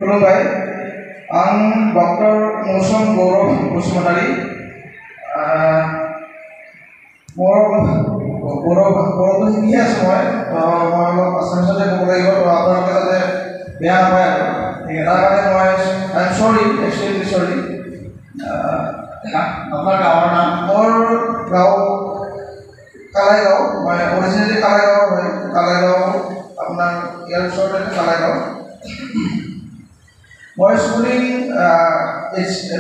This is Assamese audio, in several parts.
खुलुमबाय आं डक्टर मौसम गौरव बसुमतारी मोर गौरव हिंदी आছো মই অলপ আসামিজতে ক'ব লাগিব তো আপোনালোকে যাতে বেয়া নাপায় আৰু তাৰ কাৰণে মই আই এম সৰি এক্সট্ৰিমলি সৰি আপোনাৰ গাঁৱৰ নাম মোৰ গাঁও কালাইগাঁও মই অৰিজিনেলি কালাইগাঁৱৰ হয় কালাইগাঁও আপোনাৰ ইয়াৰ ওচৰতে কালাইগাঁও মই স্কুলিং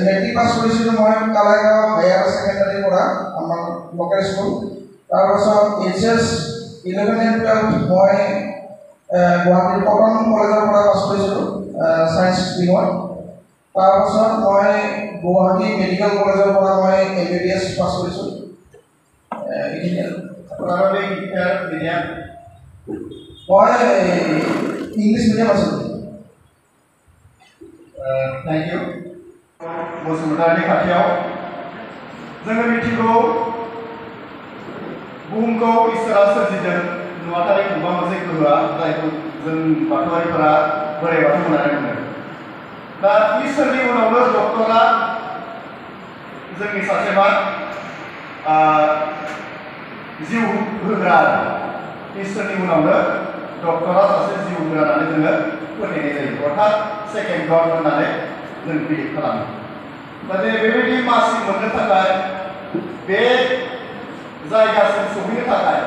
মেট্ৰিক পাছ কৰিছিলোঁ মই কালাইগাঁও হায়াৰ ছেকেণ্ডাৰীৰ পৰা আমাৰ লোকেল স্কুল তাৰপাছত HS 11 and 12 মই গুৱাহাটীৰ কটন কলেজৰ পৰা পাছ কৰিছিলোঁ ছায়েন্স ষ্ট্ৰীমত তাৰপাছত মই গুৱাহাটী মেডিকেল কলেজৰ পৰা মই MBBS পাছ কৰিছোঁ আপোনালোকে মিডিয়াম মই ইংলিছ মিডিয়াম আছিলোঁ Thank you. बसुमतारी खाथियाव जोङो मिथिगौ बुहुमखौ इसोरा सोरजिदों नुवाथारि माबा मोनसे गोहोआ जायखौ जों बाथौआरिफोरा बोराइ बाथौ होननानै बुङो दा इसोरनि उनावनो डक्टरा जोंनि सासे मा जिउ होग्रा इसोरनि उनावनो डक्टरा सासे जिउ होग्रा होननानै जोङो फोथायनाय जायो अर्थात सेकेन्ड गड होननानै जों बिलिभ खालामो माने बेबायदि मासि मोननो थाखाय बे जायगासिम सौहैनो थाखाय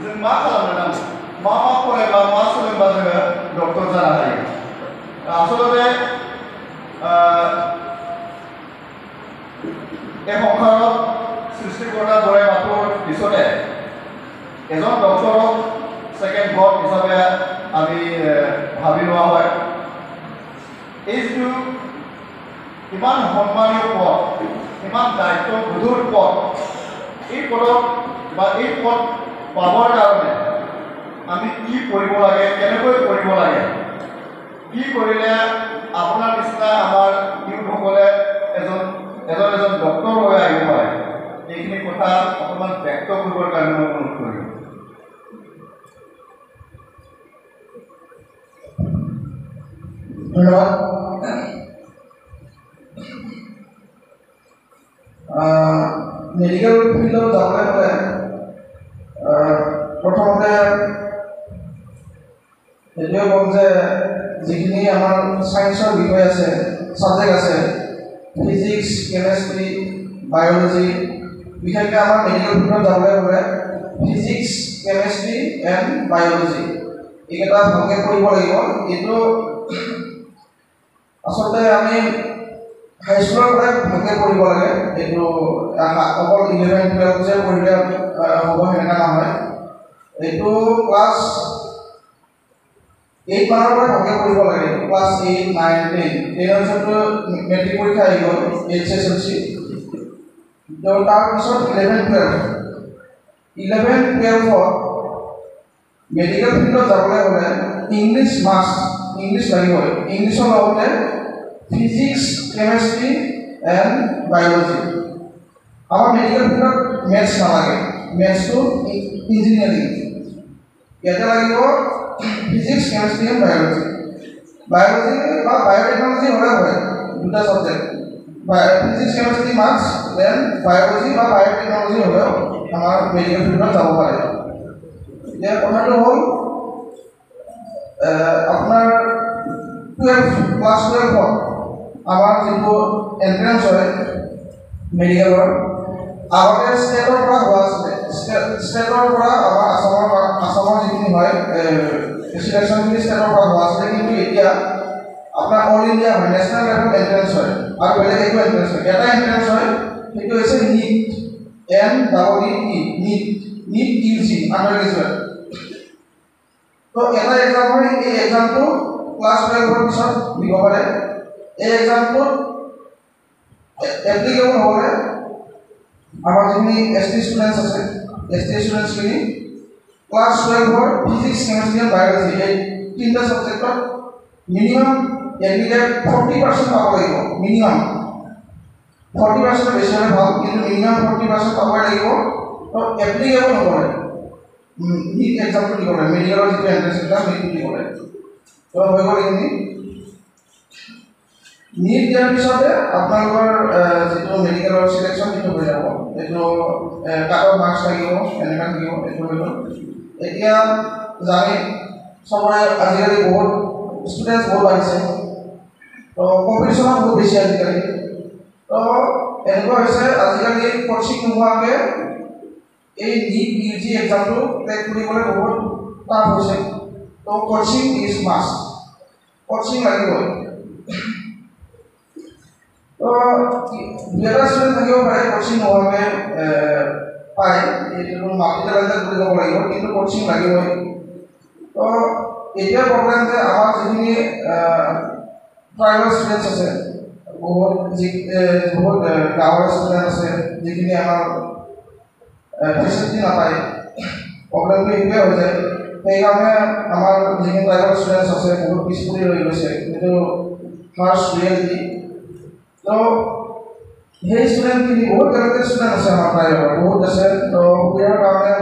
जों मा खालामनो नांगौ मा फरायब्ला मा सोलोंब्ला जोङो डक्टर जानो हायो आसलते এই সংসাৰত সৃষ্টিকৰ্তা বৰাই বাটৰ পিছতে এজন ডক্টৰক সেকেন্ড গড হিচাপে আমি ভাবি লোৱা হয় এই যিটো ইমান সন্মানীয় পদ ইমান দায়িত্ব গধুৰ পদ এই পদত বা এই পদ পাবৰ কাৰণে আমি কি কৰিব লাগে কেনেকৈ কৰিব লাগে কি কৰিলে আপোনাৰ নিচিনা আমাৰ ইউথসকলে এজন ডক্টৰ হৈ আহিব পাৰে এইখিনি কথা অকণমান ব্যক্ত কৰিবৰ কাৰণে মই অনুৰোধ কৰিম ধন্যবাদ মেডিকেল ফিল্ডত যাবলৈ হ'লে প্ৰথমতে এইটোৱে ক'ম যে যিখিনি আমাৰ ছায়েন্সৰ বিষয় আছে ছাবজেক্ট আছে ফিজিক্স কেমেষ্ট্ৰি বায়'লজি বিশেষকৈ আমাৰ মেডিকেল ফিল্ডত যাবলৈ হ'লে ফিজিক্স কেমেষ্ট্ৰি এণ্ড বায়'লজি এইকেইটা ভালকৈ পঢ়িব লাগিব এইটো আচলতে আমি হাইস্কুলৰ পৰাই ভালকৈ পঢ়িব লাগে এইটো অকল 11 12 যে পঢ়িলে হ'ব সেনেকুৱা নহয় এইটো ক্লাছ 8 মানৰ পৰা ভালকৈ পঢ়িব লাগে ক্লাছ 8 9 10 10 পিছতো মেট্ৰিক পৰীক্ষা আহি গ'ল HSLC তাৰপিছত 11 12 মেডিকেল ফিল্ডত যাবলৈ হ'লে ইংলিছ মাষ্ট ইংলিছ লাগিবই ইংলিছৰ লগতে ফিজিক্স কেমেষ্ট্ৰি এণ্ড বায়'লজি আমাৰ মেডিকেল ফিল্ডত মেথছ নালাগে মেথছটো ইঞ্জিনিয়াৰিং ইয়াতে লাগিব ফিজিক্স কেমেষ্ট্ৰি এণ্ড বায়'লজি বা বায়'টেকনলজি হ'লে হয় দুটা subject physics chemistry maths then biology বা বায়'টেকনলজি হ'লেও আমাৰ মেডিকেল ফিল্ডত যাব পাৰে এতিয়া কথাটো হ'ল আপোনাৰ 12 ক্লাছ 12 আমাৰ যিটো এণ্ট্ৰেঞ্চ হয় মেডিকেলৰ আগতে ষ্টেটৰ পৰা হোৱা আছিলে ষ্টেটৰ পৰা আমাৰ আসামৰ যিখিনি হয় চিলেকশ্যনখিনি ষ্টেটৰ পৰা হোৱা আছিলে কিন্তু এতিয়া আপোনাৰ অল ইণ্ডিয়া হয় নেশ্যনেল লেভেল এণ্ট্ৰেঞ্চ হয় আৰু বেলেগ একো এণ্ট্ৰেঞ্চ হয় এটা এণ্ট্ৰেঞ্চ হয় সেইটো হৈছে NEET UG আণ্ডাৰ গ্ৰেজুৱেট তো এটা এক্সাম হয় এই এক্সামটো ক্লাছ 12 পিছত দিব পাৰে এই এক্সামটোত এপ্লিকেবল হ'লে আমাৰ যিখিনি ST ষ্টুডেণ্টছ আছে ST ষ্টুডেণ্টছখিনি class 12 physics chemistry and biology এই তিনিটা ছাবজেক্টত মিনিমাম এগ্ৰিগেট 40% পাব লাগিব মিনিমাম 40% বেছি হ'লে ভাল কিন্তু মিনিমাম 40% পাব লাগিব তো এপ্লিকেবল হ'ব লাগে NEET এক্সামটো দিব লাগে মেডিকেলৰ যিটো এণ্ট্ৰেঞ্চ এক্সাম সেইটো দিব লাগে তো হৈ গ'ল এইখিনি নীট দিয়াৰ পিছতে আপোনালোকৰ যিটো মেডিকেলৰ চিলেকশ্যন সেইটো হৈ যাব এইটো কাটৰ মাৰ্কছ লাগিব এনেকুৱা থাকিব এইটো হৈ গ'ল এতিয়া জানি চবৰে আজিকালি বহুত ষ্টুডেণ্টছ বহুত বাঢ়িছে তো কম্পিটিশ্যন বহুত বেছি আজিকালি তো এনেকুৱা হৈছে আজিকালি কোচিং নোহোৱাকৈ এই নীট ইউ জি এক্সামটো ক্ৰেক কৰিবলৈ বহুত টাফ হৈছে তো কোচিং ইজ মাষ্ট কোচিং লাগিবই তো দুটা ষ্টুডেণ্ট থাকিব পাৰে কোচিং নোহোৱাকৈ পায় এইটো মাল্টি টেলেণ্টেড বুলি ক'ব লাগিব কিন্তু কোচিং লাগিবই তো এতিয়া প্ৰব্লেম যে আমাৰ যিখিনি ট্ৰাইবেল ষ্টুডেণ্টছ আছে বহুত গাঁৱৰ ষ্টুডেণ্ট আছে যিখিনি আমাৰ ফেচিলিটি নাপায় প্ৰব্লেমটো এইটোৱে হৈ যায় সেইকাৰণে আমাৰ যিখিনি ট্ৰাইবেল ষ্টুডেণ্টছ আছে বহুত পিছ পৰি ৰৈ গৈছে এইটো ফাৰ্ষ্ট ৰিয়েলিটি তো সেই ষ্টুডেণ্টখিনি বহুত টেলেণ্টেড ষ্টুডেণ্ট আছে আমাৰ ট্ৰাইবেলৰ বহুত আছে তো সুবিধাৰ কাৰণে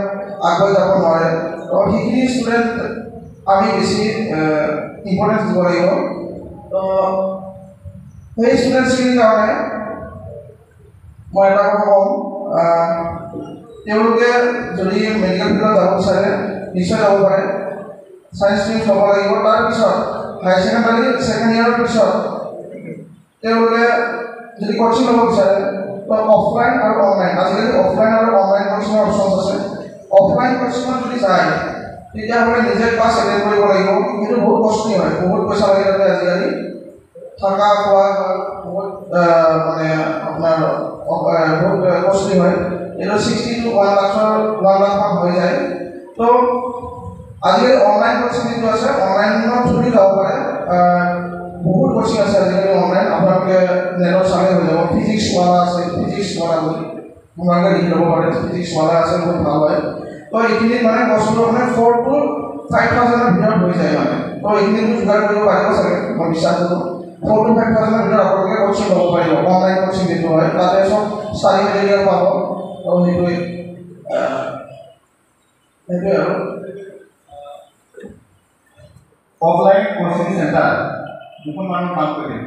আগুৱাই যাব নোৱাৰে তো সেইখিনি ষ্টুডেণ্ট আমি বেছি ইম্পৰ্টেঞ্চ দিব লাগিব তো সেই ষ্টুডেণ্টছখিনিৰ কাৰণে মই এটা কথা ক'ম তেওঁলোকে যদি মেডিকেল ফিল্ডত যাব বিচাৰে নিশ্চয় যাব পাৰে ছায়েন্স ষ্ট্ৰীম ল'ব লাগিব তাৰপিছত হায়াৰ ছেকেণ্ডাৰী ছেকেণ্ড ইয়াৰৰ পিছত তেওঁলোকে যদি কোচিং ল'ব বিচাৰে তো অফলাইন আৰু অনলাইন আজিকালি অফলাইন আৰু অনলাইন কোচিঙৰ অপশ্যনছ আছে অফলাইন কোচিঙত যদি যায় তেতিয়াহ'লে নিজে ক্লাছ এটেণ্ড কৰিব লাগিব কিন্তু বহুত কষ্টলি হয় বহুত পইচা লাগে তাতে আজিকালি থকা খোৱা বহুত মানে আপোনাৰ বহুত কষ্টলি হয় এইটো 60 to 1 লাখ হৈ যায় তো আজিকালি অনলাইন কোচিং যিটো আছে অনলাইনৰ থ্ৰুদি যাব পাৰে বহুত কোচিং আছে আজিকালি অনলাইন আপোনালোকে নেটত চালে হৈ যাব ফিজিক্স ৱালা আছে ফিজিক্স ৱালা বুলি আপোনালোকে লিখি ল'ব পাৰে ফিজিক্স ৱালা আছে বহুত ভাল হয় তো এইখিনিত মানে বস্তুটো মানে 4 to 5,000ৰ ভিতৰত হৈ যায় মানে তো এইখিনি যোগাৰ কৰিব পাৰিব চাগে মই বিশ্বাস কৰোঁ 4 to 5,000ৰ ভিতৰত আপোনালোকে কোচিং ল'ব পাৰিব অনলাইন কোচিং যিটো হয় তাতে চব ষ্টাডি মেটেৰিয়েল পাব তো সেইটোৱে আৰু অফলাইন কোচিং চেণ্টাৰ দুখন মানুহ কাম কৰি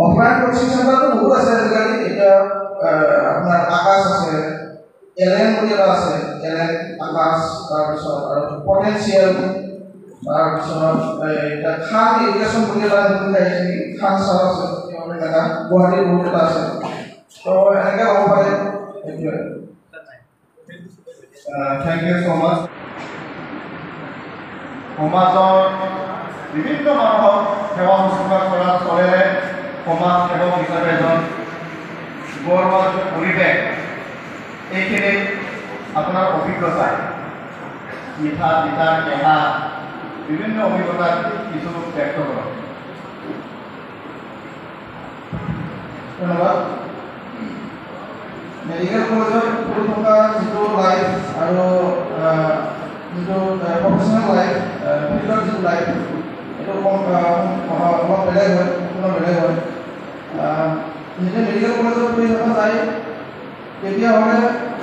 অফলাইন কোচিং চেণ্টাৰটো বহুত আছে আজিকালি এতিয়া আপোনাৰ আকাশ আছে এলেন বুলি এটা আছে এলেন আকাশ তাৰপিছত আৰু পটেঞ্চিয়েল তাৰপিছত এতিয়া খান এডুকেশ্যন বুলি এটা নতুন আহিছে খান ছাৰ আছে এনেকুৱা গুৱাহাটীৰ বহুত এটা আছে তো এনেকৈ ল'ব পাৰে এইটোৱে থেংক ইউ ছ' মাছ সমাজৰ বিভিন্ন মানুহক সেৱা শুশ্ৰূষা কৰাৰ ফলেৰে সমাজ সেৱক হিচাপে এজন গৌৰৱৰ পৰিৱেশ এইখিনি আপোনাৰ অভিজ্ঞতা মিঠা তিতা কেঁহা বিভিন্ন অভিজ্ঞতা কিছু ব্যক্ত কৰক ধন্যবাদ মেডিকেল কলেজত পঢ়ি থকা যিটো লাইফ আৰু যিটো প্ৰফেচনেল লাইফ ফিল্ডৰ যিটো লাইফ এইটো অলপ বেলেগ হয় সম্পূৰ্ণ বেলেগ হয় যেতিয়া মেডিকেল কলেজত পঢ়ি থকা যায় তেতিয়াহ'লে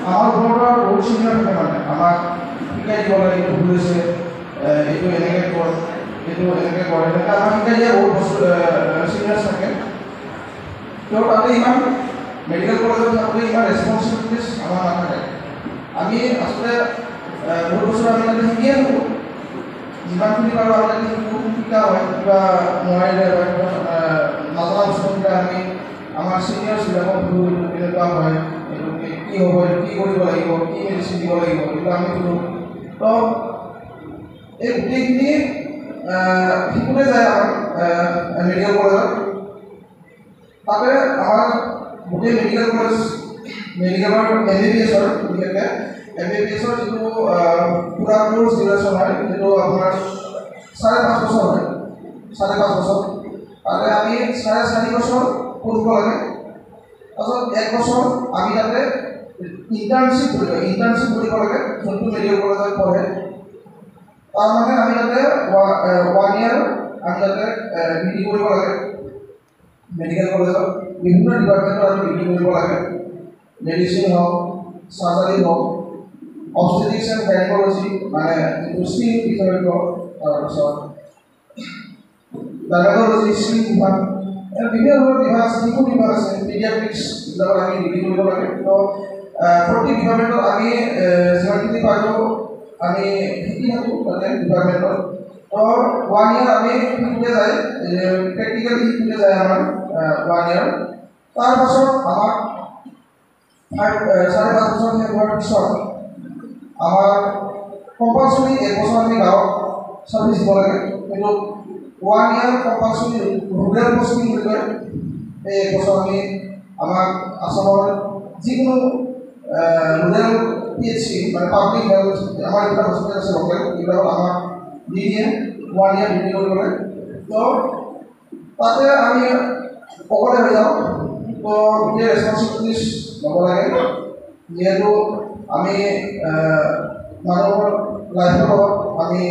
আমাৰ ওপৰত বহুত চিনিয়ৰ থাকে মানে আমাক শিকাই দিব লাগে এইটো ভুল হৈছে এইটো এনেকৈ কৰ এইটো এনেকৈ কৰ এনেকৈ আমাক শিকাই দিয়া বহুত বস্তু চিনিয়ৰ্ছ থাকে তো তাতে ইমান মেডিকেল কলেজত থাকোঁতে ইমান ৰেছপনচিবিলিটিছ আমাৰ নাথাকে আমি আচলতে বহুত বছৰ আমি তাতে শিকিয়ে থাকোঁ যিমানখিনি পাৰোঁ আমি তাতে শিকা হয় কিবা নোৱাৰিলে বা কিবা নজনা বস্তুবিলাক আমি আমাৰ চিনিয়ৰ্ছবিলাকক সুধোঁ এইটো কেনেকুৱা হয় এইটো কি হ'ব এইটো কি কৰিব লাগিব কি মেডিচিন দিব লাগিব এইটো আমি সুধোঁ তো এই গোটেইখিনি শিকোঁতে যায় আমাৰ মেডিকেল কলেজত তাতে আমাৰ গোটেই মেডিকেল কলেজ মেডিকেলৰ MBBSৰ বিশেষকৈ MBBSৰ যিটো পুৰা কোৰ্ছ ডিউৰেশ্যন হয় সেইটো আপোনাৰ 5.5 বছৰ হয় 5.5 বছৰ তাতে আমি 4.5 বছৰ পঢ়িব লাগে তাৰপিছত 1 বছৰ আমি তাতে ইণ্টাৰ্ণশ্বিপ কৰিব লাগে যোনটো মেডিকেল কলেজত পঢ়ে তাৰমানে আমি তাতে 1 year আমি তাতে ডিগ্ৰী কৰিব লাগে মেডিকেল কলেজত বিভিন্ন ডিপাৰ্টমেণ্টত আমি ডিগ্ৰী কৰিব লাগে মেডিচিন হওক চাৰ্জাৰী হওক অবষ্টেট্ৰিক্স এণ্ড গাইনকলজি মানে যিটো স্ত্ৰী বিষয়ক তাৰপিছত গাইনকলজি স্ত্ৰী বিভাগ বিভিন্ন ধৰণৰ বিভাগ আছে, শিশু বিভাগ আছে, পিডিয়াট্ৰিক্স এইবিলাকত আমি ডিগ্ৰী কৰিব লাগে। তো প্ৰতি ডিপাৰ্টমেণ্টত আমি যিমানখিনি পাৰোঁ আমি শিকি থাকোঁ তাতে ডিপাৰ্টমেণ্টত। তো 1 year আমি শিকোঁতে যায়, প্ৰেক্টিকেল শিকোঁতে যায় আমাৰ 1 year। তাৰপাছত আমাক 5.5 বছৰ শেষ হোৱাৰ পিছত আমাৰ কম্পালচৰি 1 বছৰ আমি গাঁৱত চাৰ্ভিচ দিব লাগে। কিন্তু 1 year কম্পালচৰি ৰুৰেল পষ্টিং বুলি কয়। এই 1 বছৰ আমি আমাক আসামৰ যিকোনো ৰুৰেল PHC মানে পাব্লিক হেল্থ আমাৰ এইবিলাক হস্পিটেল আছে লোকেল, এইবিলাকত আমাক দি দিয়ে 1 year ডিউটি কৰিবলৈ। তো তাতে আমি অকলে হৈ যাওঁ। তো গোটেই ৰেছপনচিবিলিটিজ ল'ব লাগে, যিহেতু আমি মানুহৰ লাইফৰ লগত আমি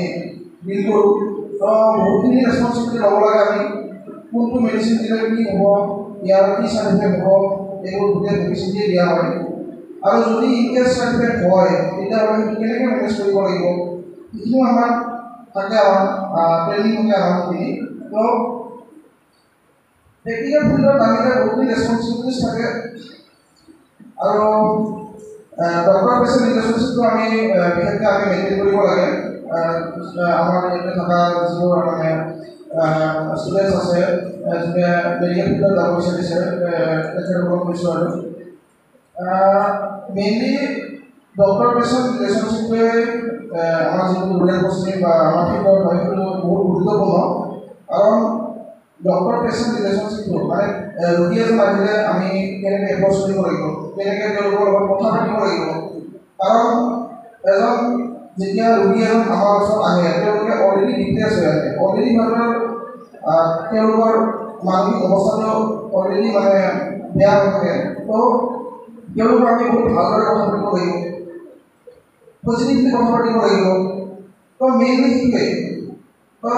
ডিল কৰোঁ। তো বহুতখিনি ৰেছপনচিবিলিটি ল'ব লাগে আমি। কোনটো মেডিচিন দিলে কি হ'ব, ইয়াৰ কি ছাইড ইফেক্ট হ'ব, এইবোৰ গোটেই মেডিচিন দিয়া হয়। আৰু যদি ইনকেছ ছাইড ইফেক্ট হয় তেতিয়াহ'লে সেইটো কেনেকৈ মেনেজ কৰিব লাগিব, সেইখিনিও আমাৰ থাকে, আমাৰ ট্ৰেইনিং থাকে আমাৰখিনি। তো প্ৰেক্টিকেল ফিল্ডত নামিলে বহুতখিনি ৰেছপনচিবিলিটিজ থাকে। আৰু ডক্টৰ পেচেণ্ট ৰিলেশ্যনশ্বিপটো আমি বিশেষকৈ আমি মেইনটেইন কৰিব লাগে। আমাৰ ইয়াতে থকা যিবোৰ মানে ষ্টুডেণ্টছ আছে, যোনে মেডিকেল ফিল্ডত যাব বিচাৰিছে, তেখেতসকলক কৈছোঁ আৰু মেইনলি ডক্টৰ পেচেণ্ট ৰিলেশ্যনশ্বিপটোৱে আমাৰ যিটো ৰুৰেল পষ্টিং বা আমাৰ ফিল্ডত হয় সেইটো বহুত গুৰুত্বপূৰ্ণ। কাৰণ ডক্টৰ পেচেণ্ট ৰিলেশ্যনশ্বিপটো মানে ৰোগী এজন আহিলে আমি কেনেকৈ এপ্ৰ'চ কৰিব লাগিব, কেনেকৈ তেওঁলোকৰ লগত কথা পাতিব লাগিব। কাৰণ এজন যেতিয়া ৰোগী এজন আমাৰ ওচৰত আহে, তেওঁলোকে অলৰেডি ডিপ্ৰেছ হৈ আহে, অলৰেডি সিহঁতৰ তেওঁলোকৰ মানসিক অৱস্থাটো অলৰেডি মানে বেয়া হৈ থাকে। তো তেওঁলোকক আমি বহুত ভালদৰে কথা পাতিব লাগিব, পজিটিভলি কথা পাতিব লাগিব। তো মেইনলি সেইটোৱে। তো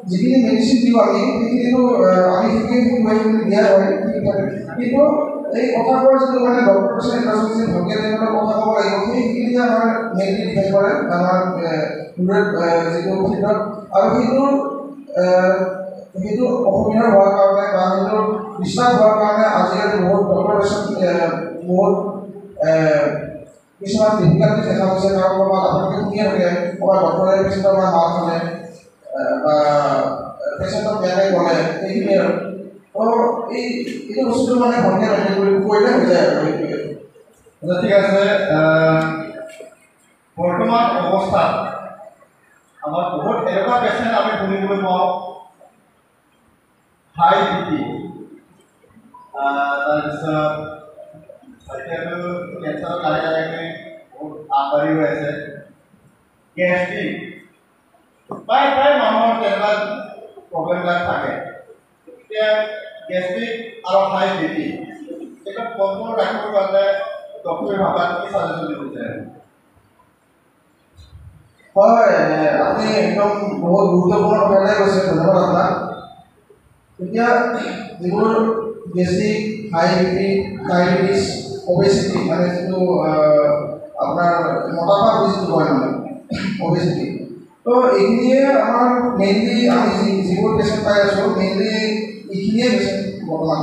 যিখিনি মেডিচিন দিওঁ আমি সেইখিনিতো আমি সেইখিনি দিয়া হয়, কিন্তু এই কথা কোৱাৰ যিটো মানে ডক্টৰ পেচেণ্ট ৰিলেশ্যনশ্বিপ ভালকৈ তেওঁলোকে কথা ক'ব লাগিব, সেইখিনি আমাৰ মেইনলি ডিপেণ্ড কৰে আমাৰ ৰুৰেল যিটো ফিল্ডত। আৰু সেইটো অসুবিধা হোৱাৰ কাৰণে বা সেইটো ডিষ্টাৰ্ব হোৱাৰ কাৰণে আজিকালি বহুত ডক্টৰ পেচেণ্ট বহুত কিছুমান ডিফিকাল্টি দেখা গৈছে। কাৰণ ক'ৰবাত আপোনালোকে শুনিয়ে থাকে ক'ৰবাত ডক্টৰে পেচেণ্টৰ পৰা মাত খালে বা পেচেণ্টক বেয়াকৈ ক'লে, সেইখিনি আৰু। তো এইটো বস্তুটো মানে ভালকৈ মেইনটেইন কৰিলে হৈ যায় আৰু সেইটোৱে। ঠিক আছে। বৰ্তমান অৱস্থাত আমাৰ বহুত এনেকুৱা পেচেণ্ট আমি শুনিবলৈ পাওঁ, হাই BP, তাৰপিছত এতিয়াতো কেঞ্চাৰৰ লাহে লাহে বহুত আগবাঢ়ি হৈ আছে, গেষ্ট্ৰিক, প্ৰায় মানুহৰ তেনেকুৱা প্ৰব্লেমবিলাক থাকে। এতিয়া গেষ্ট্ৰিক আৰু হাই BP এইটো কণ্ট্ৰল ৰাখিবৰ কাৰণে ডক্টৰে ভাষাত কি চাজেশ্যন দিব বিচাৰে? হয়, আপুনি একদম বহুত গুৰুত্বপূৰ্ণ কথা এটাই কৈছে, ধন্যবাদ আপোনাক। এতিয়া যিবোৰ গেষ্ট্ৰিক, হাই BP, ডায়েবেটিছ, অবেচিটি মানে যিটো আপোনাৰ মটাপা যিটো কয় মানে অবেচিটি, তো এইখিনিয়ে আমাৰ মেইনলি আমি যিবোৰ পেচেণ্ট পাই আছোঁ মেইনলি এইখিনিয়ে পেচেণ্ট বৰ্তমান।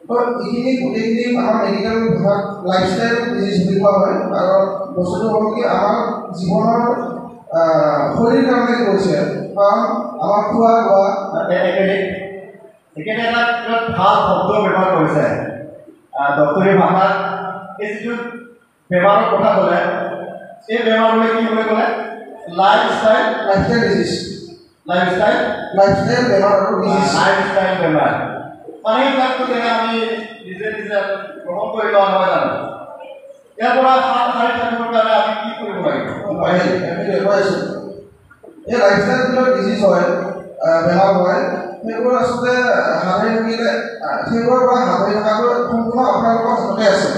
তো এইখিনি গোটেইখিনি আমাৰ মেডিকেল বিভাগ লাইফষ্টাইল ডিজিজ বুলি কোৱা হয়। আৰু বস্তুটো হ'ল কি আমাৰ জীৱনৰ শৰীৰ কাৰণে কৈছে, কাৰণ আমাৰ খোৱা বোৱা একেবাৰে এটা ভাল শব্দ ব্যৱহাৰ কৰিছে ডক্টৰী ভাষাত। এই যিটো বেমাৰৰ কথা ক'লে, এই বেমাৰবোৰে কি বুলি ক'লে? লাইফষ্টাইল ডিজিজ, লাইফষ্টাইল বেমাৰ আৰু ডিজিজ, লাইফষ্টাইল বেমাৰ। মানে এইবিলাকতো তেনে আমি নিজে গ্ৰহণ কৰি লোৱা নহয় জানো? ইয়াৰ পৰা হাত সাৰি থাকিবৰ কাৰণে আমি কি কৰিব লাগিব? এই লাইফষ্টাইল যিবিলাক ডিজিজ হয়, বেমাৰ হয়, সেইবোৰ আচলতে হাতৰি থাকিলে সেইবোৰৰ পৰা হাতৰি থকাটো সম্পূৰ্ণ আপোনালোকৰ হাততে আছে।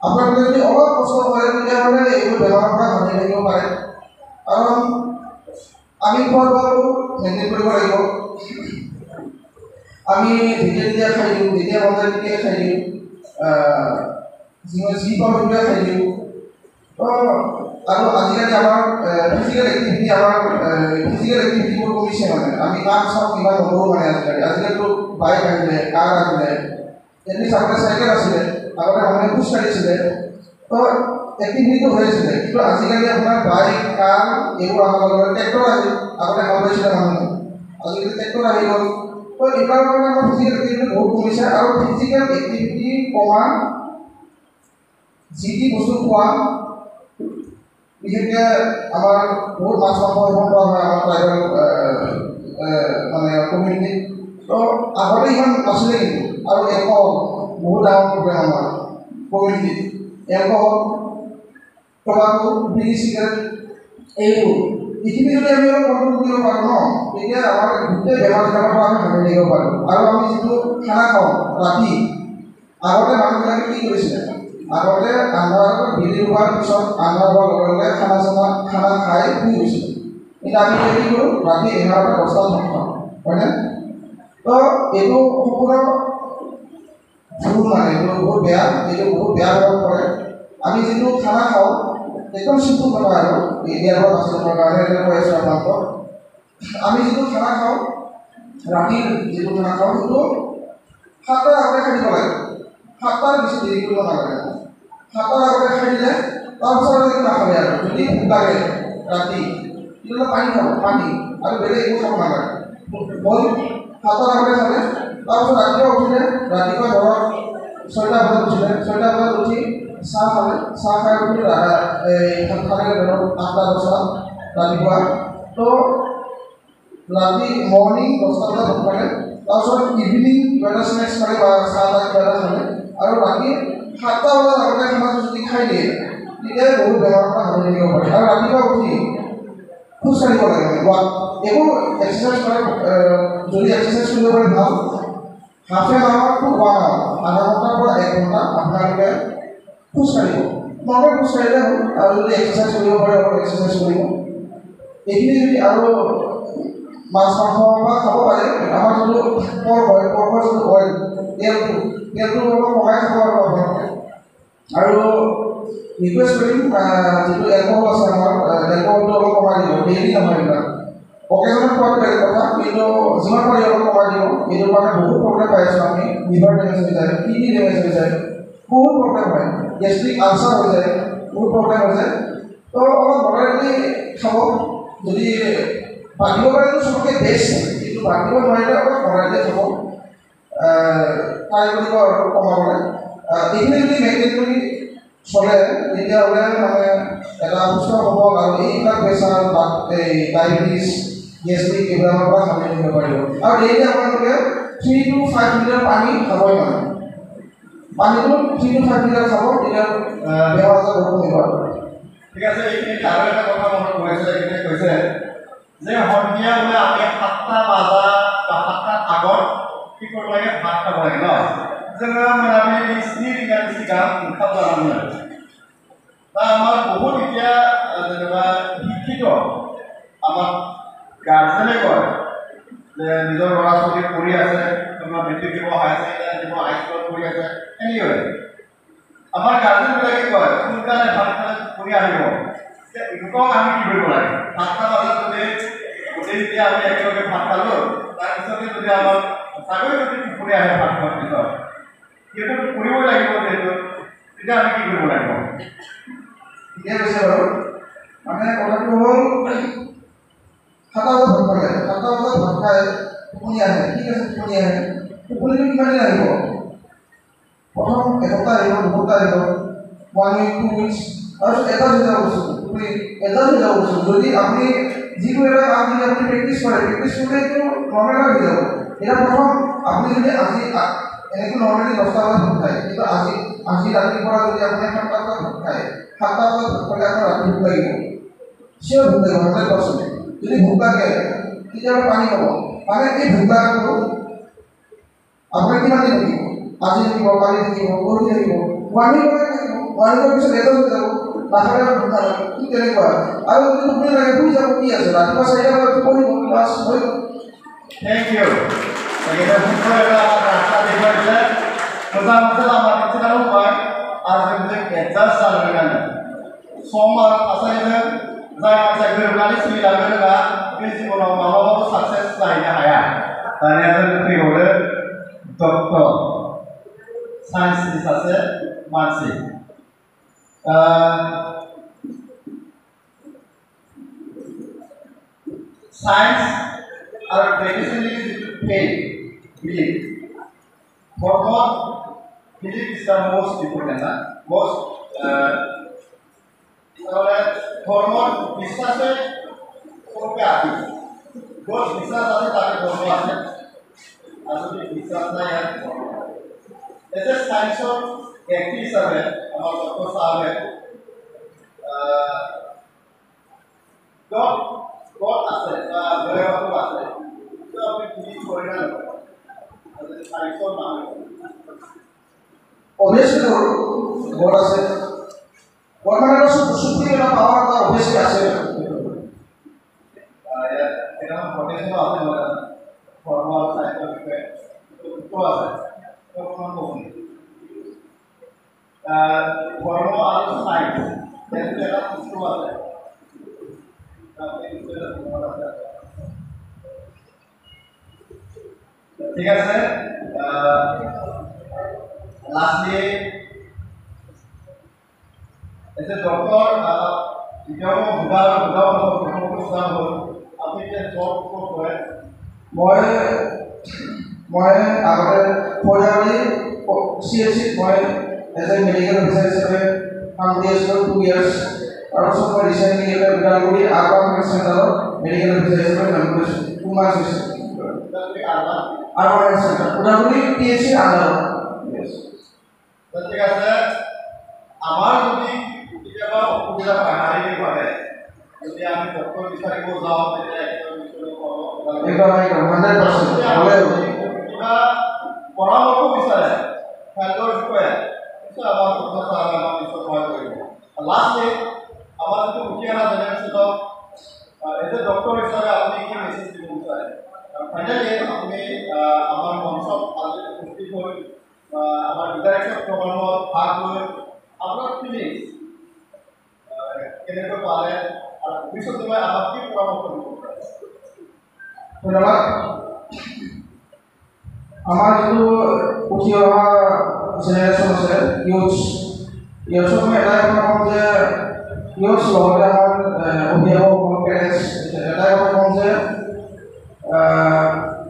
আপোনালোকে যদি অলপ কষ্ট কৰে তেতিয়াহ'লে এইবোৰ বেমাৰৰ পৰা হাতৰি থাকিব পাৰে। কাৰণ আমি খোৱা বোৱাটো মেইনটেইন কৰিব লাগিব। আমি যেতিয়া খাই দিওঁ, যেতিয়া মন যায় তেতিয়াই খাই দিওঁ, যি পাওঁ সেইটোৱে খাই দিওঁ। আৰু আজিকালি আমাৰ ফিজিকেল এক্টিভিটিবোৰ কমিছে। মানে আমি কাম চাম কিবা নকৰোঁ মানে আজিকালিতো বাইক আহিলে কাৰ আহিলে এটলিষ্ট আগতে চাইকেল আছিলে আগতে মানুহে খোজ কাঢ়িছিলে তো এক্টিভিটিটো হৈ আছিলে কিন্তু আজিকালি আপোনাৰ বাইক কাৰ এইবোৰ অহাৰ লগে লগে ট্ৰেক্টৰ আহিল আগতে হাল বাইছিলে মানুহে আজিকালি ট্ৰেক্টৰ আহি গ'ল তো এইবিলাকৰ কাৰণে আমাৰ ফিজিকেল এক্টিভিটি বহুত কমিছে আৰু ফিজিকেল এক্টিভিটি কমা যি বস্তু খোৱা বিশেষকৈ আমাৰ বহুত মাছ মাংস সেৱন কৰা হয় আমাৰ ট্ৰাইবেল মানে কমিউনিটিত তো আগতে ইমান নাছিলে কিন্তু আৰু এলকহল বহুত ডাঙৰ প্ৰব্লেম আমাৰ কমিউনিটিত এলকহল টবাকো বিড়ি চিগাৰেট এইবোৰ এইখিনি যদি আমি অলপ কণ্ট্ৰল কৰিব পাৰোঁ ন তেতিয়া আমাৰ গোটেই বেমাৰবিলাকৰ পৰা আমি সামৰি থাকিব পাৰোঁ আৰু আমি যিটো খানা খাওঁ ৰাতি আগতে মানুহবিলাকে কি কৰিছিলে আগতে আন্ধাৰ বিলি হোৱাৰ পিছত আন্ধাৰ হোৱাৰ লগে লগে খানা খাই শুই গৈছিলে কিন্তু আমি এতিয়া কি কৰোঁ ৰাতি 11টা 10টা ভাত খাওঁ হয়নে তো এইটো সম্পূৰ্ণ ভুল মানে এইটো বহুত বেয়া প্ৰভাৱ পৰে আমি যিটো খানা খাওঁ একদম চিম্পুল কথা আৰু ইয়াৰ পৰা বাচিবৰ কাৰণে এতিয়া কৈ আছোঁ আপোনালোকক আমি যিটো খানা খাওঁ ৰাতিৰ যিটো খানা খাওঁ সেইটো 7টাৰ আগতে খাই দিব লাগে 7টাৰ বেছি দেৰি কৰিব নালাগে 7টাৰ আগতে খাই দিলে তাৰপিছত একো নাখালে আৰু যদি ভোক লাগে ৰাতি তেতিয়াহ'লে পানী খাব পানী আৰু বেলেগ একো খাব নালাগে বইল 7টাৰ আগতে খালে তাৰপিছত ৰাতিপুৱা উঠিলে ৰাতিপুৱা ধৰক 6টা বজাত উঠিলে 6টা বজাত উঠি চাহ খালে চাহ খাই উঠি খালে ধৰক 8টা 10টা ৰাতিপুৱা তো ৰাতি মৰ্ণিং 10টা বজাত উঠিলে তাৰপিছত ইভিনিং কিবা এটা স্নেক্স খালে বা চাহ বা কিবা এটা খালে আৰু ৰাতি 7টা বজাত আগতে খানাটো যদি খাই দিয়ে তেতিয়া বহুত বেমাৰৰ পৰা সামৰি থাকিব পাৰে আৰু ৰাতিপুৱা উঠি খোজ কাঢ়িব লাগে একো এক্সাৰচাইজ কৰে যদি এক্সাৰচাইজ কৰিব পাৰে ভাল half an hour to 1 hour আধা ঘণ্টাৰ পৰা 1 ঘণ্টা আপোনালোকে খোজ কাঢ়িব নৰ্মেল খোজ কাঢ়িলে হ'ল আৰু যদি এক্সাৰচাইজ কৰিব পাৰে অলপ এক্সাৰচাইজ কৰিব এইখিনি যদি আৰু মাছ মাংস বা খাব পাৰে আমাৰ যিটো পৰ্কৰ যিটো অইল তেলটো অলপ কমাই খাব আৰু আপোনালোকে আৰু ৰিকুৱেষ্ট কৰিম যিটো এলকহল আছে আমাৰ এলকহলটো অলপ কমাই দিব ডেইলি নহয় এইবিলাক অকেজনত খোৱাটো বেলেগ কথা কিন্তু যিমান পাৰি অলপ কমাই দিব এইটোৰ কাৰণে বহুত প্ৰব্লেম পাই আছোঁ আমি লিভাৰ ডেমেজ হৈ যায় কিডনি ডেমেজ হৈ যায় বহুত প্ৰব্লেম হয় গেষ্ট্ৰিক আলচাৰ হৈ যায় বহুত প্ৰব্লেম হৈ যায় তো অলপ মডাৰেটলি খাব যদি বান্ধিব পাৰিলেতো চবতকৈ বেষ্ট কিন্তু বান্ধিব নোৱাৰিলে অলপ মডাৰেটলি খাব ট্ৰাই কৰিব আৰু কমাবলৈ এইখিনি যদি মেইনটেইন কৰি চলে তেতিয়াহ'লে মানে এটা সুস্থ হ'ব আৰু এইবিলাক প্ৰেছাৰ এই ডায়েবেটিছ গেষ্ট্ৰিক এইবিলাকৰ পৰা সামৰি থাকিব পাৰিব আৰু ডেইলি আপোনালোকে 3 to 5 লিটাৰ পানী খাবই মানে পানীটো 3 to 5 লিটাৰ খাব তেতিয়া বেমাৰ আজাৰ বহুত কমিব ঠিক আছে এইখিনিত আৰু এটা কথা মনত পৰিছে এইখিনি কৈছে যে সন্ধিয়া বোলে আমি 7টা বজা বা 7টাৰ আগত কি কৰিব লাগে ভাত খাব লাগে ন जोङो मोनाबिलि 7 रिंगानि सिगां ओंखाम जानांगोन दा আমাৰ বহুত এতিয়া যেনিবা শিক্ষিত আমাৰ গাৰ্জেনে কয় যে নিজৰ ল'ৰা ছোৱালী পঢ়ি আছে তোমাৰ মেট্ৰিক দিব হায়াৰ ছেকেণ্ডাৰী দিব হাইস্কুলত পঢ়ি আছে এনিৱে আমাৰ গাৰ্জেনবিলাকে কয় সোনকালে ভাত খালে পঢ়ি আহিব যে ইহঁতক আমি কি কৰিব লাগে 7টা বজাত যদি গোটেই যেতিয়া আমি একেলগে ভাত খালোঁ তাৰপিছতে যদি আমাৰ চাগৈ যদি টোপনি আহে ভাত খোৱাৰ পিছত সেইটো পঢ়িবই লাগিব যিহেতু তেতিয়া আমি কি কৰিব লাগিব ঠিকে কৈছে বাৰু মানে কথাটো হ'ল 7টা বজাত ভাত খালে 7টা বজাত ভাত খাই টোপনি আহে ঠিক আছে টোপনি আহে টোপনিটো কিমান দিন আহিব প্ৰথম এসপ্তাহ আহিব দুসপ্তাহ আহিব 1 week 2 weeks তাৰপিছত এটা হৈ যাব বস্তু এটা হৈ যাব বস্তু যদি আপুনি যিকোনো এটা কাম যদি আপুনি প্ৰেক্টিছ কৰিলে এইটো নৰ্মেল হৈ যাব এতিয়া প্ৰথম আপুনি যদি আজি এনেকৈ নৰ্মেলি 10টা বজাত ভাত খায় কিন্তু আজি ৰাতিপুৱা যদি আপুনি 7টা বজাত ভাত খায় 7টা বজাত ভাত খালে আপোনাৰ ৰাতি ভোক লাগিব চিয়ৰ ভোক লাগিব 100% যদি ভোক লাগে তেতিয়াহ'লে পানী খাব মানে এই ভোক লগাটো আপুনি কিমান দিন থাকিব আজি থাকিব কালি থাকিব পৰহি থাকিব ওৱানিংলৈকে থাকিব ওৱানিংৰ পিছত এটা হৈ যাব নাখালে ভোক নালাগে ঠিক তেনেকুৱা আৰু যদি টোপনি লাগে শুই যাব কি আছে ৰাতিপুৱা 4টা বজাত পঢ়িব ক্লাছ হৈ গ'ল Thank you. Kita semua adalah rasa dibela. Bersama sama kita lupa asal kita saluran. Semua asal itu saya masih berkali sembilan kali ini sih kalau mau sukses saya haya. Dan yang terpenting adalah doctor science টিচ আছে মানসিক সায়েন্স আৰু ট্ৰেডিশনেলি ফেইথ বিলিভ ধৰ্মত believe is the most important most ধৰ্মত বিশ্বাসে সবকে আদি য'ত বিশ্বাস আছে তাতে ধৰ্ম আছে আৰু যদি বিশ্বাস নাই ইয়াত ধৰ্ম এজ এ সায়েন্সৰ ব্যক্তি হিচাপে আমাৰ ডক্টৰ চাহাবে God আছে বা বেলেগতো আছে তো আপনি বিলিভ কৰে না নকৰে সায়েন্সৰ নাম obviously God আছে God মানে সুপ্তি এটা পাওয়াৰ এটা obviously আছে এটা পটেনশিয়াল আছে না ফৰ্মাল সায়েন্সৰ বিষয়ে তো আছে তো কোন কোন ধৰ্ম আৰু সায়েন্স এটা এটা বস্তু আছে ঠিক আছে লাস্টলি এসে ডক্টৰ যেতিয়াও বুঢ়া হ'ল আপুনি যে জব কৰে মই আগতে ফৌজাবাৰী CHC মই এজ এ মেডিকেল অফিচাৰ হিচাপে কাম কৰি আছিলোঁ 2 years তাৰপিছত মই ৰিচেণ্টলি এটা বিদালগুৰি আৰ্বান হেল্থ চেণ্টাৰত মেডিকেল অফিচাৰ হিচাপে কাম কৰিছোঁ 2 months হৈছে আৰ্বান হেল্থ চেণ্টাৰ বিদালগুৰি PHC আণ্ডাৰত ঠিক আছে আমাৰ যদি কেতিয়াবা অসুবিধা শাৰীৰিক ভাৱে যদি আমি ডক্টৰ বিচাৰিব যাওঁ তেতিয়া একদম 100% কিবা পৰামৰ্শ বিচাৰে হেল্থৰ বিষয়ে নিশ্চয় আমাৰ ডক্টৰ চাহাবে আমাক নিশ্চয় সহায় কৰিব লাষ্টলি আমাৰ যিটো উঠি অহা জেনেৰেশ্যনক এজ এ ডক্টৰ হিচাপে আপুনি কি মেছেজ দিব বিচাৰে ফাইনেলি আপুনি আমাৰ মঞ্চত আজি উপস্থিত হৈ আমাৰ ইণ্টাৰেকশ্যন প্ৰগ্ৰামত ভাগ লৈ আপোনাৰ ফিলিংছ কেনেকৈ পালে আৰু ভৱিষ্যতলৈ আমাক কি পৰামৰ্শ দিব ধন্যবাদ আমাৰ যিটো উঠি অহা জেনেৰেশ্যন আছে ইউথক মই এটাই কথা কওঁ যে ইউথ লগতে আমাৰ অভিভাৱক পেৰেণ্টছ এটাই কথা কওঁ যে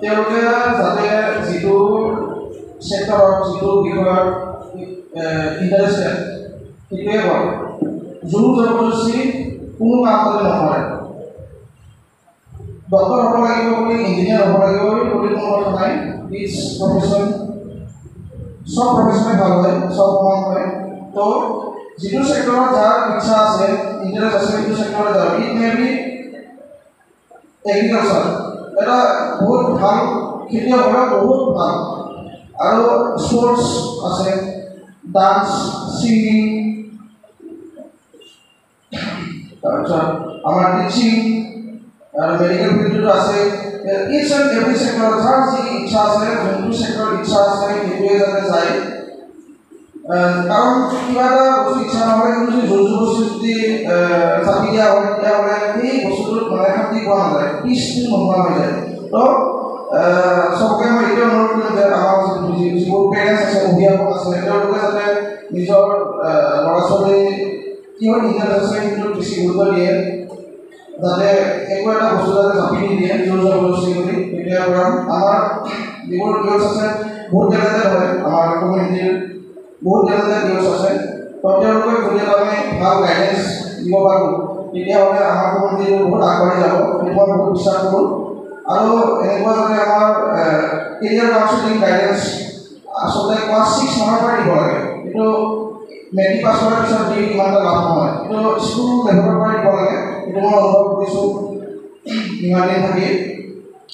তেওঁলোকে যাতে যিটো চেক্টৰত যিটো বিষয়ত ইণ্টাৰেষ্টেড সেইটোৱে কৰে জোৰ জবৰদস্তি কোনো কাম যাতে নকৰে ডক্টৰ হ'ব লাগিব বুলি ইঞ্জিনিয়াৰ হ'ব লাগিব বুলি কোনো কথা নাই ইটছ প্ৰফেশ্যন সব প্ৰফেশ্যনে ভাল হয় সব সমান হয় তো যিটো চেক্টৰত যাৰ ইচ্ছা আছে ইণ্টাৰেষ্ট আছে সেইটো চেক্টৰত যাব ইট মে বি এগ্ৰিকালচাৰ এটা বহুত ভাল খেতিয়ক হ'লে বহুত ভাল আৰু স্পৰ্টছ আছে ডান্স ছিংগিং তাৰপিছত আমাৰ টিচিং আৰু মেডিকেল ফিল্ডটো আছে ইটছ এণ্ড এভৰি চেক্টৰত যাৰ যি ইচ্ছা আছে যোনটো চেক্টৰত ইচ্ছা আছে সেইটোৱে যাতে যায় কাৰণ কিবা এটা বস্তু ইচ্ছা নহ'লে কিন্তু যদি জোৰ জবৰদস্তি যদি চাপি দিয়া হয় তেতিয়াহ'লে সেই বস্তুটোত মানে শান্তি পোৱা নাযায় পিছটো নোহোৱা হৈ যায় তো চবকে মই এইটোৱে অনুৰোধ কৰিম যে আমাৰ যিবোৰ পেৰেণ্টছ আছে অভিভাৱক আছে তেওঁলোকে যাতে নিজৰ ল'ৰা ছোৱালী কিহত ইণ্টাৰেষ্ট আছে সেইটোত বেছি গুৰুত্ব দিয়ে যাতে একো এটা বস্তু যাতে চাপি নিদিয়ে জোৰ জবৰদস্তি কৰি তেতিয়াৰ পৰা আমাৰ যিবোৰ ইউথ আছে বহুত টেলেণ্টেড হয় আমাৰ কমিউনিটিৰ বহুত টেলেণ্টেড ইউথ আছে তো তেওঁলোকে যদি আমি ভাল গাইডেঞ্চ দিব পাৰোঁ তেতিয়াহ'লে আমাৰ কমিউনিটিটো বহুত আগবাঢ়ি যাব সেইটো মই বহুত বিশ্বাস কৰোঁ আৰু এনেকুৱা যাতে আমাৰ কেৰিয়াৰ কাউন্সেলিং গাইডেঞ্চ আচলতে ক্লাছ 6 মানৰ পৰা দিব লাগে কিন্তু মেট্ৰিক পাছ কৰাৰ পিছত দি ইমান এটা লাভ নহয় কিন্তু স্কুল লেভেলৰ পৰা দিব লাগে সেইটো মই অনুভৱ কৰিছোঁ ইমান দিন থাকি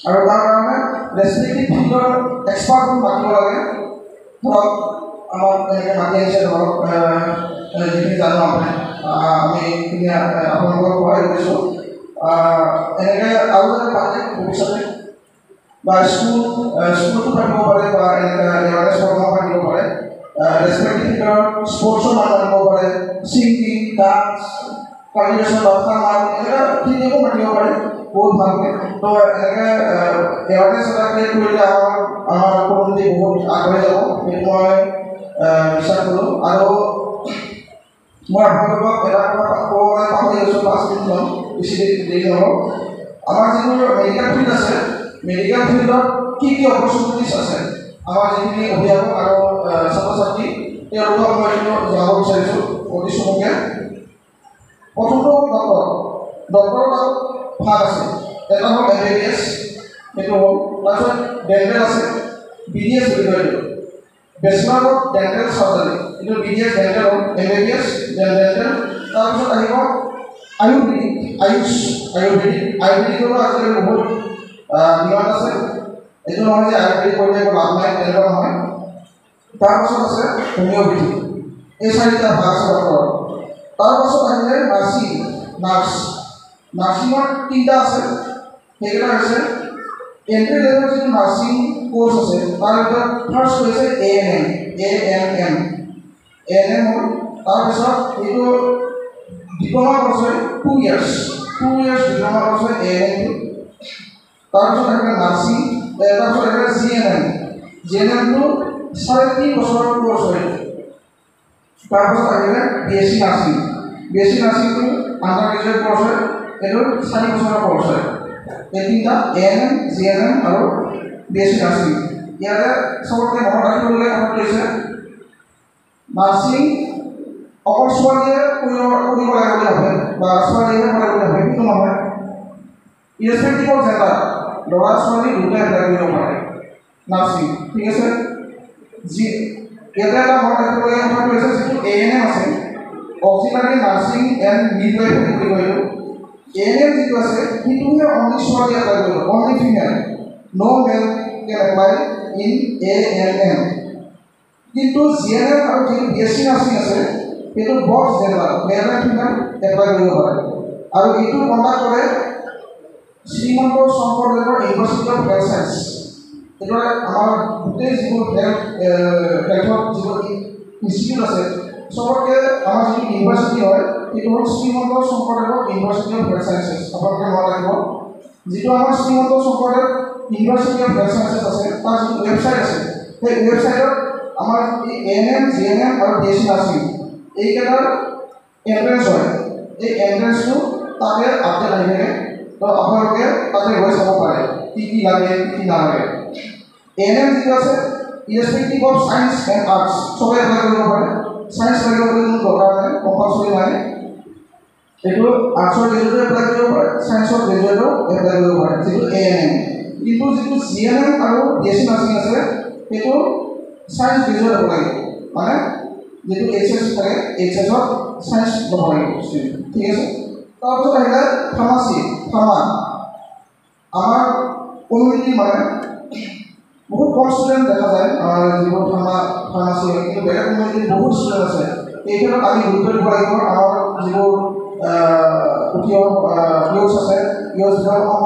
আৰু তাৰ কাৰণে ৰেচপেক্টিভ ফিল্ডৰ এক্সপাৰ্টবোৰ মাতিব লাগে ধৰক আমাক এনেকৈ মাতি আহিছে ধৰক যিখিনি জানো আপুনি আমি সেইখিনি আপোনালোকক সহায় কৰিছোঁ এনেকৈ আৰু যাতে পাতে ভৱিষ্যতে বা স্কুলতো পাতিব পাৰে বা এনেকৈ এৱাৰনেছ প্ৰগ্ৰাম পাতিব পাৰে ৰেচপেক্টিভ ফিল্ডৰ স্পৰ্টছৰ মানুহ আনিব পাৰে ছিংগিং ডান্স কাল্টিভেশ্যন ফাৰ্মাৰ এনেকৈ খিনিকো মাতিব পাৰে বহুত ভালকৈ তো এনেকৈ এৱাৰনেছ এটা ক্ৰিয়েট কৰিলে আমাৰ কমিউনিটি বহুত আগবাঢ়ি যাব সেইটো মই বিশ্বাস কৰোঁ আৰু মই আপোনালোকক এটা কথা ক'বলৈ পাহৰি গৈছোঁ 5 মিনিট ল'ম বেছি দেৰি নহ'ব আমাৰ যিবোৰ মেডিকেল ফিল্ড আছে মেডিকেল ফিল্ডত কি অপৰচুনিটিছ আছে আমাৰ যিখিনি অভিভাৱক আৰু ছাত্ৰ ছাত্ৰী তেওঁলোকক মই এইটো জনাব বিচাৰিছোঁ অতি চমুকৈ প্ৰথমটো ডক্টৰৰ ভাগ আছে এটা হ'ল MBBS সেইটো হ'ল তাৰপিছত ডেণ্টেল আছে BDS বুলি কয় এইটো বেচেলাৰ অফ ডেণ্টেল চাৰ্জাৰী এইটো BDS ডেণ্টেল হ'ল MBBS ডেণ্টেল তাৰপিছত আহিব আয়ুৰ্বেদিকৰো আজিকালি বহুত ডিমাণ্ড আছে এইটো নহয় যে আয়ুৰ্বেদিক কৰিলে একো লাভ নাই তেনেকুৱা নহয় তাৰপাছত আছে হোমিঅ'পেথি এই 4টা ভাগ আছে ডক্টৰৰ তাৰপাছত আহিলে নাৰ্ছিঙৰ 3টা আছে সেইকেইটা হৈছে এণ্ট্ৰি লেভেলৰ যিটো নাৰ্ছিং কোৰ্চ আছে তাৰ ভিতৰত ফাৰ্ষ্ট হৈছে ANM হ'ল তাৰপিছত এইটো ডিপ্ল'মা কোৰ্চ হয় 2 years ডিপ্ল'মা কোৰ্চ হয় ANM তাৰপিছত আহিলে নাৰ্ছিং তাৰপিছত আহিলে GNMটো 3.5 বছৰৰ কোৰ্চ হয় তাৰপিছত আহিলে BSc নাৰ্ছিংটো আণ্ডাৰ গ্ৰেজুৱেট কোৰ্চ হয় এইটো 4 বছৰৰ কোৰ্চ হয় এই 3টা ANM GNM আৰু BSc নাৰ্ছিং ইয়াতে চবতকৈ মনত ৰাখিবলগীয়া কথাটো হৈছে নাৰ্ছিং অকল ছোৱালীয়ে কৰিব লাগে বুলি ভাবে বা ছোৱালীয়েহে কৰে বুলি ভাবে সেইটো নহয় ইৰেছপেক্টিভ অফ জেণ্ডাৰ ল'ৰা ছোৱালী দুটাই এপ্লাই কৰিব পাৰে নাৰ্ছিং ঠিক আছে ইয়াতে এটা মনত ৰাখিবলগীয়া কথাটো হৈছে যিটো ANM আছে অক্সিলাৰী নাৰ্ছিং এণ্ড মিডৱাইফাৰী বুলি কয় এইটো ANM যিটো আছে সেইটোহে অনলি ছোৱালী এপ্লাই কৰিব only female no male can apply in ANM কিন্তু GNM আৰু যিটো BSc নাৰ্ছিং আছে সেইটো both gender male and female apply কৰিব পাৰে আৰু এইটো কণ্ডাক্ট কৰে শ্ৰীমন্ত শংকৰদেৱৰ ইউনিভাৰ্চিটি অফ হেল্থ ছায়েন্স এইদৰে আমাৰ গোটেই যিবোৰ হেল্থৰ যিবোৰ ইনষ্টিটিউট আছে চবতকৈ আমাৰ যিটো ইউনিভাৰ্চিটি হয় সেইটো হ'ল শ্ৰীমন্ত শংকৰদেৱৰ ইউনিভাৰ্চিটি অফ হেল্থ ছায়েন্সেছ আপোনালোকে মনত ৰাখিব যিটো আমাৰ Srimanta Sankardev university of health sciences আছে তাৰ যিটো ৱেবছাইট আছে সেই ৱেবছাইটত আমাৰ এই ANM GNM আৰু BSc নাৰ্ছিং এইকেইটাৰ এণ্ট্ৰেঞ্চ হয় এই এণ্ট্ৰেঞ্চটো তাতে আপডেট আহি থাকে তো আপোনালোকে তাতে গৈ চাব পাৰে কি লাগে কি নালাগে ANM যিটো আছে ইৰেছপেক্টিভ অফ ছায়েন্স এণ্ড আৰ্টছ চবেই এপ্লাই কৰিব পাৰে ছায়েন্স লাগিব বুলি কোনো দৰকাৰ নাই কম্পালচৰি নাই এইটো আৰ্টছৰ গ্ৰেজুৱেটো এপ্লাই কৰিব পাৰে ছায়েন্সৰ গ্ৰেজুৱেটো এপ্লাই কৰিব পাৰে যিটো ANM কিন্তু যিটো GNM আৰু BSc নাৰ্ছিং আছে সেইটো ছায়েন্স গ্ৰেজুৱেট হ'ব লাগিব মানে যিটো HS থাকে HSত ছায়েন্স ল'ব লাগিব ঠিক আছে তাৰপিছত আহিলে ফাৰ্মা আমাৰ কমিউনিটি মানে বহুত কম ষ্টুডেণ্ট দেখা যায় যিবোৰ ফাৰ্মাচী হয় কিন্তু বেলেগ কমিউনিটিত বহুত ষ্টুডেণ্ট আছে এই ক্ষেত্ৰত আমি গুৰুত্ব দিব লাগিব আমাৰ যিবোৰ ইউথ আছে ইউথবিলাকৰ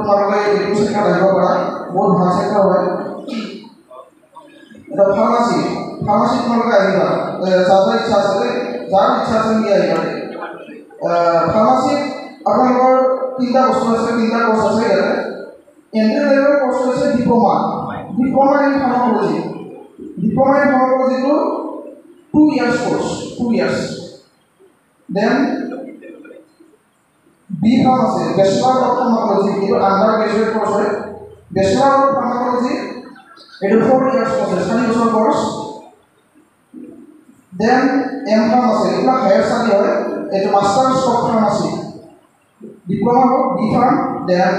তোমালোকে এইটো চেক্টৰত আহিব পৰা বহুত ভাল চেক্টৰ হয় এটা ফাৰ্মাচী তোমালোকে আহিবা যাৰ ইচ্ছা আছে নেকি আহিবা ফাৰ্মাচীত আপোনালোকৰ 3টা বস্তু আছে 3টা কোৰ্চ আছে ইয়াতে এণ্ট্ৰি লেভেলৰ কোৰ্চ হৈছে ডিপ্ল'মা ইন ফাৰ্মাকলজিটো 2 years course 2 years then B.Pharm আছে বেচেলাৰ অফ ফাৰ্মাকলজি এইটো আণ্ডাৰ গ্ৰেজুৱেট কোৰ্চ হয় বেচেলাৰ অফ ফাৰ্মাকলজি এইটো 4 years কোৰ্চ 4 বছৰ কোৰ্চ দেন M.Pharm আছে এইবিলাক হায়াৰ ষ্টাডি হয় এইটো মাষ্টাৰ্ছ অফ ফাৰ্মাচী ডিপ্ল'মা হ'ল B.Pharm দেন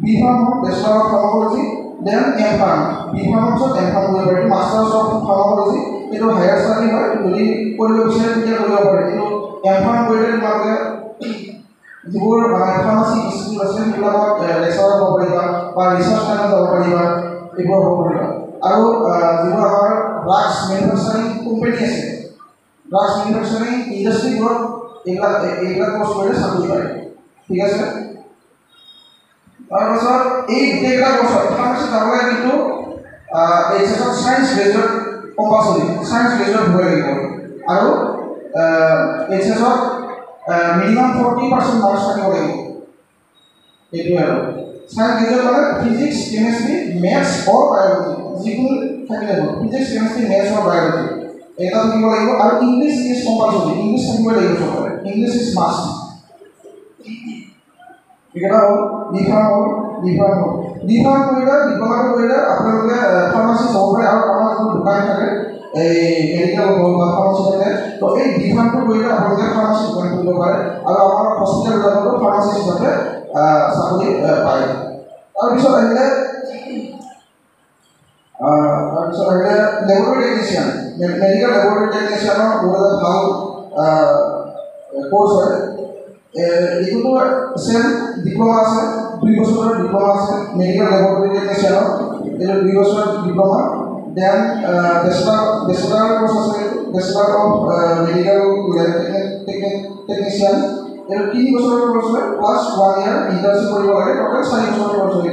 B.Pharm হ'ল bachelor of ফাৰ্মাকলজি then M.Pharm B.Pharm পিছত M.Pharm কৰিব পাৰে এইটো মাষ্টাৰ্ছ অফ ফাৰ্মাকলজি এইটো হায়াৰ ষ্টাডি হয় যদি কৰিব বিচাৰে তেতিয়া কৰিব পাৰে কিন্তু M.Pharm কৰিলে তোমালোকে যিবোৰ ফাৰ্মাচী ইনষ্টিটিউট আছে সেইবিলাকত লেকচাৰাৰ হ'ব পাৰিবা বা ৰিচাৰ্চ লাইনত যাব পাৰিবা এইবোৰ হ'ব পাৰিবা আৰু যিবোৰ আমাৰ ড্ৰাগছ মেনুফেকচাৰিং কোম্পানী আছে ড্ৰাগছ মেনুফেকচাৰিং ইণ্ডাষ্ট্ৰীবোৰত এইবিলাক কোৰ্চ কৰিলে চাকৰি পায় ঠিক আছে তাৰপাছত এই গোটেইবিলাক কোৰ্চত ফাৰ্মাচী যাবলৈ কিন্তু HSত science graduate compulsory science graduate হ'ব লাগিব আৰু HSত মিনিমাম 40% মাৰ্কছ থাকিব লাগিব এইটোৱে আৰু ছায়েন্স গ্ৰেজুৱেট মানে ফিজিক্স কেমেষ্ট্ৰি মেথছ অৰ বায়'লজি যিকোনো থাকিলে হ'ল ফিজিক্স কেমেষ্ট্ৰি মেথছ আৰু বায়'লজি এটা থাকিব লাগিব আৰু ইংলিছ ইজ কম্পালচৰি ইংলিছ থাকিব লাগিব চবৰে ইংলিছ ইজ মাষ্ট এইকেইটা হ'ল ডিফাৰ্ম কৰিলে ডিপ্ল'মাটো কৰিলে আপোনালোকে ফাৰ্মাচিষ্ট হ'ব পাৰে আৰু আমাৰ যিটো দোকান থাকে এই মেডিকেল হওক বা ফাৰ্মাচী থাকে তো এই ডিফাৰ্মটো কৰিলে আপোনালোকে ফাৰ্মাচী দোকান খুলিব পাৰে আৰু আমাৰ হস্পিটেলবিলাকতো ফাৰ্মাচিষ্ট হিচাপে চাকৰি পায় তাৰপিছত আহিলে লেবৰেটৰী টেকনিচিয়ান মেডিকেল লেবৰেটৰী টেকনিচিয়ানৰ বহুত এটা ভাল কোৰ্চ হয় এইটোতো চেম ডিপ্ল'মা আছে 2 বছৰৰ ডিপ্ল'মা আছে মেডিকেল লেবৰেটৰী টেকনিচিয়ানৰ এইটো 2 বছৰৰ ডিপ্ল'মা দেন বেচেলাৰ কোৰ্চ আছে বেচেলাৰ অফ মেডিকেল টেকনিচিয়ান এইটো 3 বছৰৰ কোৰ্চ হয় প্লাছ 1 ইয়াৰ ইণ্টাৰ্ণশ্বিপ কৰিব লাগে টোটেল 4 বছৰৰ কোৰ্চ হয়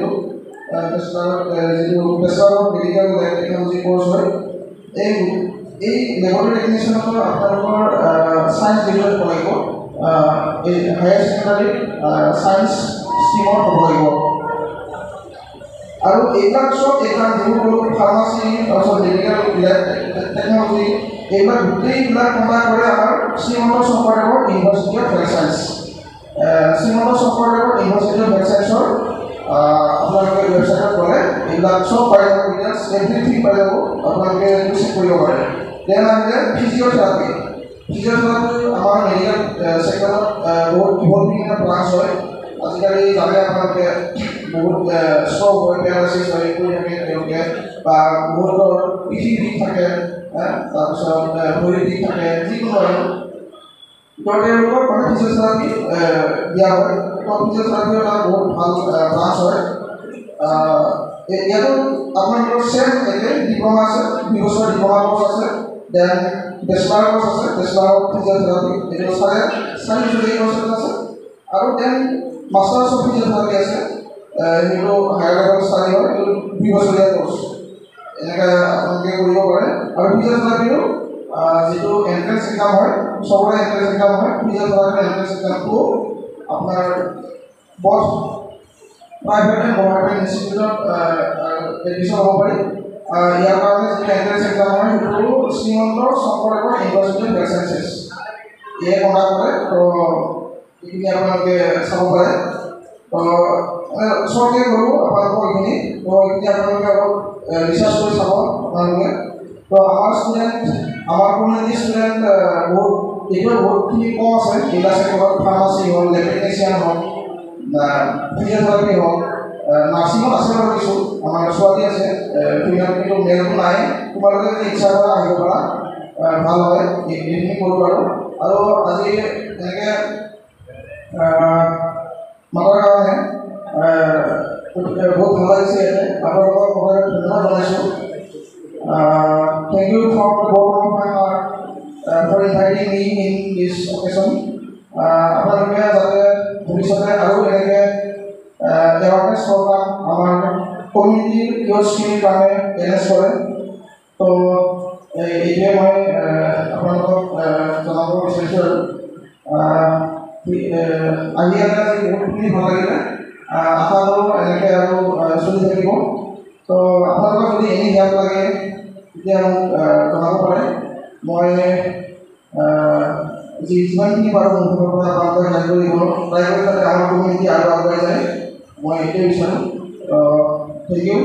এইটো bachelor of medical technology course হয় এই লেবৰেটৰী টেকনিচিয়ানতো আপোনালোকৰ ছায়েন্স ডিভিজন হ'ব লাগিব এই হায়াৰ ছেকেণ্ডাৰী ছায়েন্স ষ্ট্ৰীমত হ'ব লাগিব আৰু এইবিলাক চব এইবিলাক যিবোৰ ক'লোঁ ফাৰ্মাচী তাৰপিছত মেডিকেল টেকনলজি এইবিলাক গোটেইবিলাক কম্বাইন কৰে আমাৰ শ্ৰীমন্ত শংকৰদেৱৰ university of health science Srimanta শংকৰদেৱৰ ইউনিভাৰ্চিটি অফ হেল্থ ছায়েন্সৰ আপোনালোকে ৱেবছাইটত গ'লে এইবিলাক চব পাই যাব ডিটেইলছ এভৰিথিং পাই যাব আপোনালোকে চেক কৰিব পাৰে দেন আহিলে ফিজিঅ'থেৰাপি আমাৰ মেডিকেল ছেক্টৰত বহুত বিভিন্ন ব্ৰাঞ্চ হয় আজিকালি জানে আপোনালোকে বহুত ষ্ট্ৰক হয় পেৰালাইচিছ হয় কৰি থাকে তেওঁলোকে বা বহুতৰ পিঠিৰ বিষ থাকে তাৰপিছত ভৰিৰ বিষ থাকে যিকোনো আৰু তেওঁলোকক মানে ফিজিঅ'থেৰাপি দিয়া হয় ফিজিঅ'থেৰাপি এটা বহুত ভাল ব্ৰাঞ্চ হয় ইয়াতো আপোনালোকৰ চেম একে ডিপ্ল'মা আছে 2 বছৰ ডিপ্ল'মা কোৰ্চ আছে দেন বেচেলাৰ কোৰ্চ আছে বেচেলাৰ অফ ফিজিঅ'থেৰাপি এইটো 4 বছৰ আছে আৰু দেন মাষ্টাৰ্ছ অফ ফিজিঅ'থেৰাপি আছে সেইটো হায়াৰ লেভেল ষ্টাডি হয় এইটো 2 বছৰীয়া কোৰ্চ এনেকৈ আপোনালোকে কৰিব পাৰে আৰু ফিজিঅ'থেৰাপিও যিটো এণ্ট্ৰেঞ্চ এক্সাম হয় চবৰে এণ্ট্ৰেঞ্চ এক্সাম হয় ফিজিঅ'থেৰাপিৰ এণ্ট্ৰেঞ্চ এক্সামটো আপোনাৰ বথ প্ৰাইভেট এণ্ড গভৰ্ণমেণ্ট ইনষ্টিটিউটত এডমিশ্যন হ'ব পাৰি ইয়াৰ কাৰণে যিটো এণ্ট্ৰেঞ্চ এক্সাম হয় সেইটো শ্ৰীমন্ত শংকৰদেৱৰ ইউনিভাৰ্চিটি অফ হেল্থ ছায়েন্সেছ ইয়ে কণ্ডাক্ট কৰে তো এইখিনি আপোনালোকে চাব পাৰে তো ওচৰতে কৰোঁ আপোনালোকক এইখিনি তো এইখিনি আপোনালোকে অলপ ৰিচাৰ্চ কৰি চাব আপোনালোকে তো আমাৰ ষ্টুডেণ্ট আমাৰ কমিউনিটি ষ্টুডেণ্ট এইটো বহুতখিনি কম আছে এইবিলাক ছেক্টৰত ফাৰ্মাচী হ'ল টেকনিচিয়ান হ'ল ফিজিঅ'থেৰাপি হওক নাৰ্ছিঙত আছে বাৰু কিছু আমাৰ ছোৱালী আছে ফিমেল কিন্তু মেলটো নাই তোমালোকে যদি ইচ্ছা কৰা আহিব পাৰা ভাল হয় এইখিনি কৰোঁ আৰু আজি এনেকৈ মাতাৰ কাৰণে বহুত ভাল লাগিছে ইয়াতে আপোনালোকৰ কথা ধন্যবাদ জনাইছোঁ thank you for the board of for inviting me in this occasion আপোনালোকে যাতে ভৱিষ্যতে আৰু এনেকৈ এৱাৰনেছ প্ৰগ্ৰাম আমাৰ কমিউনিটিৰ ইউথখিনিৰ কাৰণে এৰেঞ্জ কৰে তো এইটোৱে মই আপোনালোকক জনাব বিচাৰিছোঁ আৰু আহি আজি বহুতখিনি ভাল লাগিলে আশা কৰোঁ এনেকৈ আৰু চলি থাকিব তো আপোনালোকৰ যদি এনি হেল্প লাগে তেতিয়া মোক জনাব পাৰে মই যিমানখিনি পাৰোঁ মোৰ ফালৰ পৰা আপোনালোকে হেল্প কৰিব ট্ৰাই কৰি যাতে আমাৰ কমিউনিটি আৰু আগুৱাই যায় মই এইটোৱে বিচাৰোঁ থেংক ইউ